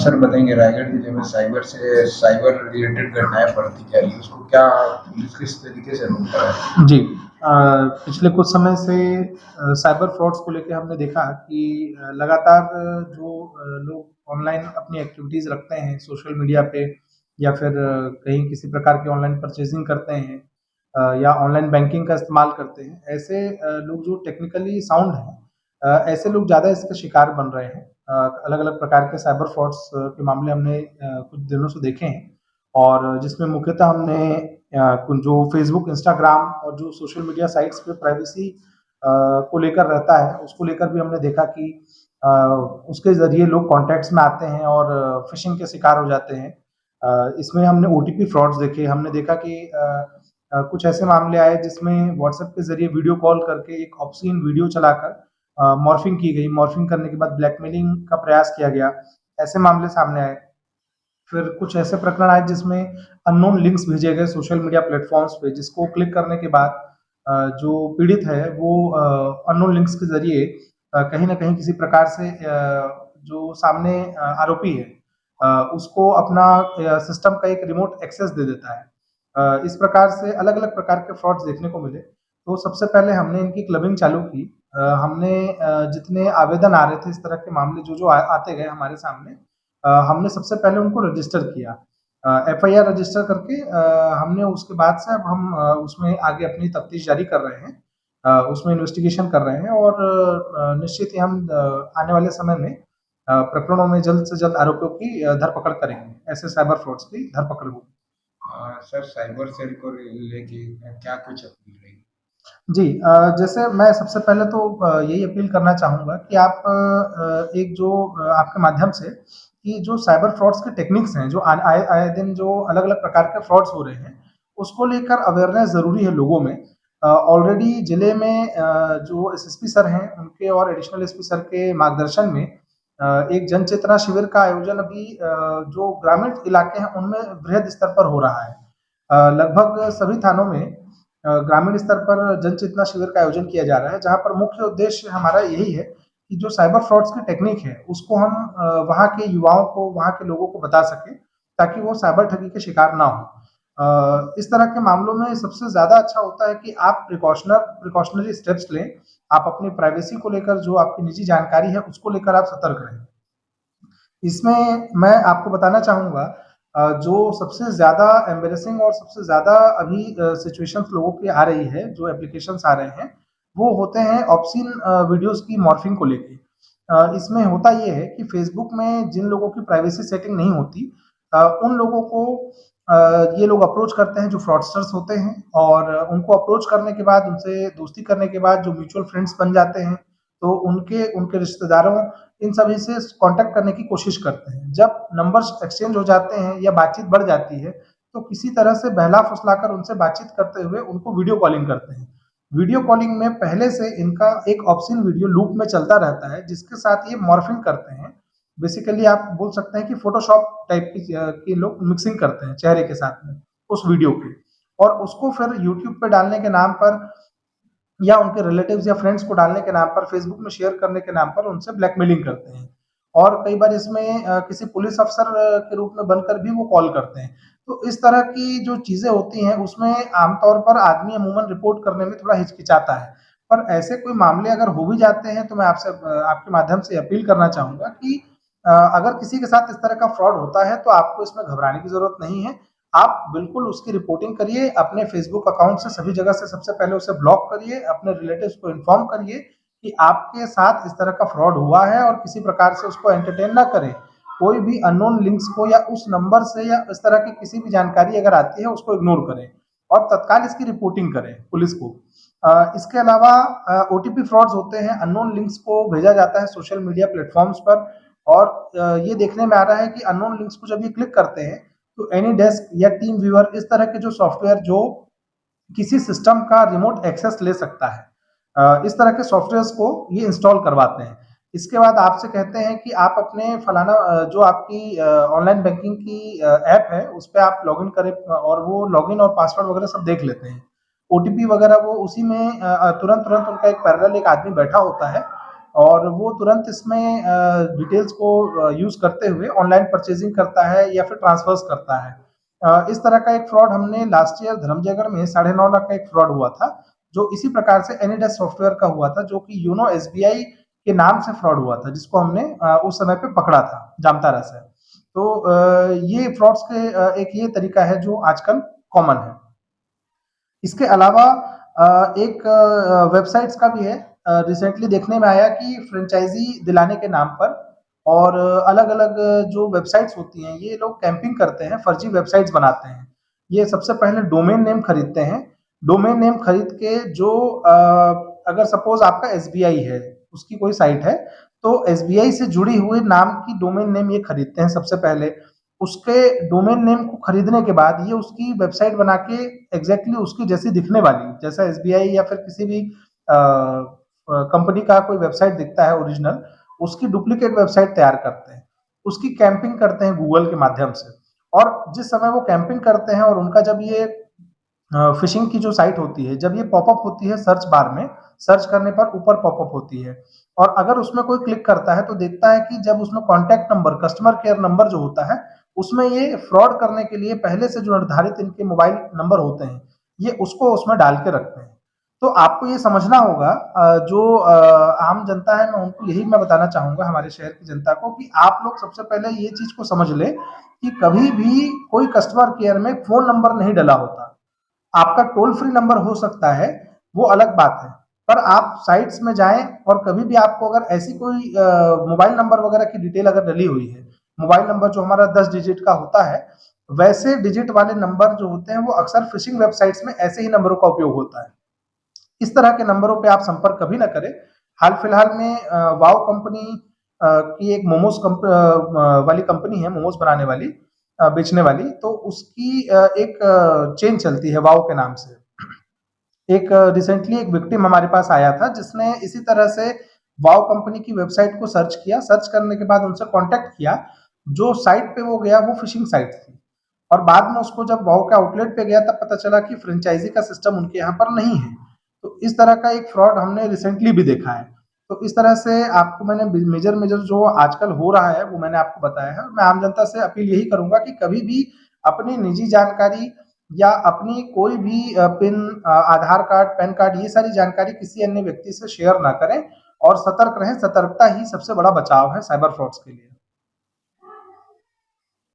Sir बताएंगे रायगढ़ जिले में साइबर रिलेटेड घटनाएं बढ़ती जा रही है, उसको क्या पुलिस किस तरीके से रोक रहा है? जी। पिछले कुछ समय से साइबर फ्रॉड्स को लेके हमने देखा कि लगातार जो लोग ऑनलाइन अपनी एक्टिविटीज़ रखते हैं सोशल मीडिया पे या फिर कहीं किसी प्रकार की ऑनलाइन परचेज़िंग करते हैं या ऑनलाइन बैंकिंग का इस्तेमाल करते हैं, ऐसे लोग जो टेक्निकली साउंड हैं ऐसे लोग ज़्यादा इसके शिकार बन रहे हैं। अलग-अलग प्रकार के साइबर फ्रॉड्स के मामले हमने कुछ दिनों से देखे हैं और जिसमें मुख्यतः हमने जो फ़ेसबुक, इंस्टाग्राम और जो सोशल मीडिया साइट्स पे प्राइवेसी को लेकर रहता है, उसको लेकर भी हमने देखा कि अ, उसके ज़रिए लोग कॉन्टैक्ट्स में आते हैं और फ़िशिंग के शिकार हो जाते हैं। इसमें हमने ओटीपी फ्रॉड्स देखे, हमने देखा कि कुछ ऐसे मामले आए जिसमें व्हाट्सएप के ज़रिए वीडियो कॉल करके एक ऑब्ससीन वीडियो चलाकर मॉर्फिंग की गई, मॉर्फिंग करने के बाद ब्लैकमेलिंग का प्रयास किया गया, ऐसे मामले सामने आए। फिर कुछ ऐसे प्रकरण आए जिसमें अननोन लिंक्स भेजे गए सोशल मीडिया प्लेटफॉर्म्स पे जिसको क्लिक करने के बाद जो पीड़ित है वो अननोन लिंक्स के जरिए कहीं ना कहीं किसी प्रकार से जो सामने आरोपी है उसको अपना सिस्टम का एक रिमोट एक्सेस दे देता है। इस प्रकार से अलग अलग प्रकार के फ्रॉड्स देखने को मिले। तो सबसे पहले हमने इनकी क्लबिंग चालू की। हमने जितने आवेदन आ रहे थे इस तरह के मामले जो जो आते गए हमारे सामने, हमने सबसे पहले उनको रजिस्टर किया। एफआईआर रजिस्टर करके हमने उसके बाद से अब हम उसमें आगे अपनी तफ्तीश जारी कर रहे हैं। उसमें इन्वेस्टिगेशन कर रहे हैं और निश्चित ही हम आने वाले समय में प्रकरणों में जल्द से जल्द आरोपियों की धरपकड़ करेंगे। ऐसे साइबर फ्रॉड्स की धरपकड़ होगी। सर साइबर सेल को लेके क्या कुछ अपील रहेगी? जी, जैसे मैं सबसे पहले तो यही अपील करना चाहूँगा कि आप एक जो आपके माध्यम से कि जो साइबर फ्रॉड्स के टेक्निक्स हैं, जो आए आए दिन जो अलग-अलग प्रकार के फ्रॉड्स हो रहे हैं, उसको लेकर अवेयरनेस ज़रूरी है लोगों में। ऑलरेडी जिले में जो एसएसपी सर हैं, उनके और एडिशनल एसपी सर के मार्गदर्शन में एक जन चेतना शिविर का आयोजन अभी जो ग्रामीण इलाके हैं, उनमें वृहद स्तर पर हो रहा है। लगभग सभी थानों में ग्रामीण स्तर पर जन चेतना शिविर का आयोजन किया जा रहा है, जहाँ पर मुख्य उद्देश्य हमारा यही है कि जो साइबर फ्रॉड्स की टेक्निक है, उसको हम वहाँ के युवाओं को, वहाँ के लोगों को बता सकें, ताकि वो साइबर ठगी के शिकार ना हो। इस तरह के मामलों में सबसे ज़्यादा अच्छा होता है कि आप प्रिकॉशनरी स्टेप्स लें। आप अपनी प्राइवेसी को लेकर जो आपकी निजी जानकारी है, उसको लेकर आप सतर्क रहें। इसमें मैं आपको बताना चाहूँगा जो सबसे ज़्यादा एम्बैरेसिंग और सबसे ज़्यादा अभी सिचुएशंस लोगों की आ रही है, जो एप्लीकेशंस आ रहे हैं, वो होते हैं ऑब्ससीन वीडियोज़ की मॉर्फिंग को लेके। इसमें होता ये है कि फ़ेसबुक में जिन लोगों की प्राइवेसी सेटिंग नहीं होती, उन लोगों को ये लोग अप्रोच करते हैं जो फ्रॉडस्टर्स होते हैं और उनको अप्रोच करने के बाद, उनसे दोस्ती करने के बाद जो म्यूचुअल फ्रेंड्स बन जाते हैं, तो उनके उनके रिश्तेदारों इन सभी से कांटेक्ट करने की कोशिश करते हैं। जब नंबर्स एक्सचेंज हो जाते हैं या बातचीत बढ़ जाती है, तो किसी तरह से बहला-फुसलाकर उनसे बातचीत करते हुए उनको वीडियो कॉलिंग करते हैं। वीडियो कॉलिंग में पहले से इनका एक ऑब्ससीन वीडियो लूप में चलता रहता है, जिसके साथ ये मॉर्फिंग करते हैं। बेसिकली आप बोल सकते हैं कि फ़ोटोशॉप टाइप की लोग मिक्सिंग करते हैं चेहरे के साथ में, उस वीडियो की, और उसको फिर यूट्यूब पे डालने के नाम पर या उनके रिलेटिव्स या फ्रेंड्स को डालने के नाम पर, फेसबुक में शेयर करने के नाम पर उनसे ब्लैकमेलिंग करते हैं। और कई बार इसमें किसी पुलिस अफ़सर के रूप में बनकर भी वो कॉल करते हैं। तो इस तरह की जो चीज़ें होती हैं, उसमें आमतौर पर आदमी अमूमन रिपोर्ट करने में थोड़ा हिचकिचाता है। पर ऐसे कोई मामले अगर हो भी जाते हैं, तो मैं आपसे आपके माध्यम से अपील करना चाहूँगा कि अगर किसी के साथ इस तरह का फ्रॉड होता है, तो आपको इसमें घबराने की ज़रूरत नहीं है। आप बिल्कुल उसकी रिपोर्टिंग करिए, अपने फ़ेसबुक अकाउंट से सभी जगह से सबसे पहले उसे ब्लॉक करिए, अपने रिलेटिव्स को इन्फॉर्म करिए कि आपके साथ इस तरह का फ्रॉड हुआ है और किसी प्रकार से उसको एंटरटेन ना करें। कोई भी अननोन लिंक्स को या उस नंबर से या इस तरह की किसी भी जानकारी अगर आती है, उसको इग्नोर करें और तत्काल इसकी रिपोर्टिंग करें पुलिस को। इसके अलावा ओटीपी फ्रॉड्स होते हैं, अननोन लिंक्स को भेजा जाता है सोशल मीडिया प्लेटफ़ॉर्म्स पर और ये देखने में आ रहा है कि अननोन लिंक्स को जब ये क्लिक करते हैं, तो एनीडेस्क या टीम व्यूअर इस तरह के जो सॉफ्टवेयर जो किसी सिस्टम का रिमोट एक्सेस ले सकता है, इस तरह के सॉफ्टवेयर्स को ये इंस्टॉल करवाते हैं। इसके बाद आपसे कहते हैं कि आप अपने फलाना जो आपकी ऑनलाइन बैंकिंग की ऐप है, उस पे आप लॉगिन करें और वो लॉगिन और पासवर्ड वगैरह सब देख लेते हैं। ओटीपी वगैरह वो उसी में तुरंत-तुरंत उनका एक पैरेलल एक आदमी बैठा होता है, और वो तुरंत इसमें डिटेल्स को यूज़ करते हुए ऑनलाइन परचेजिंग करता है या फिर ट्रांसफर्स करता है। इस तरह का एक फ्रॉड हमने लास्ट ईयर धर्मजयगढ़ में 9.5 लाख का एक फ्रॉड हुआ था, जो इसी प्रकार से एनीडेस्क सॉफ्टवेयर का हुआ था, जो कि योनो एसबीआई के नाम से फ्रॉड हुआ था, जिसको हमने उस समय पे पकड़ा था जामतारा से। तो ये फ्रॉड्स के एक ये तरीका है जो आजकल कॉमन है। इसके अलावा एक वेबसाइट्स का भी है। रिसेंटली देखने में आया कि फ्रेंचाइजी दिलाने के नाम पर और अलग-अलग जो वेबसाइट्स होती हैं, ये लोग कैंपिंग करते हैं, फर्जी वेबसाइट्स बनाते हैं। ये सबसे पहले डोमेन नेम खरीदते हैं। डोमेन नेम खरीद के जो अगर सपोज़ आपका एसबीआई है, उसकी कोई साइट है, तो एसबीआई से जुड़ी हुई नाम की डोमेन नेम ये खरीदते हैं सबसे पहले। उसके डोमेन नेम को खरीदने के बाद ये उसकी वेबसाइट बना के एग्जैक्टली उसकी जैसी दिखने वाली, जैसा एसबीआई या फिर किसी भी कंपनी का कोई वेबसाइट दिखता है ओरिजिनल, उसकी डुप्लीकेट वेबसाइट तैयार करते हैं। उसकी कैंपिंग करते हैं गूगल के माध्यम से। और जिस समय वो कैंपिंग करते हैं और उनका जब ये फिशिंग की जो साइट होती है, जब ये पॉपअप होती है सर्च बार में, सर्च करने पर ऊपर पॉपअप होती है और अगर उसमें कोई क्लिक करता है तो देखता है कि जब उसमें contact number, customer care number जो होता है, उसमें ये फ्रॉड करने के लिए पहले से जो निर्धारित इनके मोबाइल नंबर होते हैं, ये उसको उसमें डाल के रखते हैं। तो आपको ये समझना होगा जो आम जनता है, मैं उनको यही मैं बताना चाहूँगा हमारे शहर की जनता को कि आप लोग सबसे पहले ये चीज़ को समझ लें कि कभी भी कोई कस्टमर केयर में फ़ोन नंबर नहीं डला होता। आपका टोल फ्री नंबर हो सकता है, वो अलग बात है। पर आप साइट्स में जाएँ और कभी भी आपको अगर ऐसी कोई मोबाइल नंबर वगैरह की डिटेल अगर डली हुई है, मोबाइल नंबर जो हमारा 10 डिजिट का होता है, वैसे डिजिट वाले नंबर जो होते हैं, वो अक्सर फ़िशिंग वेबसाइट्स में ऐसे ही नंबरों का उपयोग होता है। इस तरह के नंबरों पे आप संपर्क कभी ना करें। हाल-फिलहाल में वाओ कंपनी की एक मोमोज़ वाली कंपनी है, मोमोज़ बनाने वाली, बेचने वाली, तो उसकी एक चेन चलती है वाओ के नाम से। एक रिसेंटली एक विक्टिम हमारे पास आया था जिसने इसी तरह से वाओ कंपनी की वेबसाइट को सर्च किया, सर्च करने के बाद उनसे कॉन्टैक्ट किया। जो साइट पे वो गया वो फ़िशिंग साइट थी और बाद में उसको जब वाओ के आउटलेट पे गया तब पता चला कि फ्रेंचाइज़ी का सिस्टम उनके यहाँ पर नहीं है। तो इस तरह का एक फ्रॉड हमने रिसेंटली भी देखा है। तो इस तरह से आपको मैंने मेजर जो आजकल हो रहा है वो मैंने आपको बताया है। मैं आम जनता से अपील यही करूँगा कि कभी भी अपनी निजी जानकारी या अपनी कोई भी पिन, आधार कार्ड, पैन कार्ड, ये सारी जानकारी किसी अन्य व्यक्ति से शेयर ना करें और सतर्क रहें। सतर्कता ही सबसे बड़ा बचाव है साइबर फ्रॉड्स के लिए।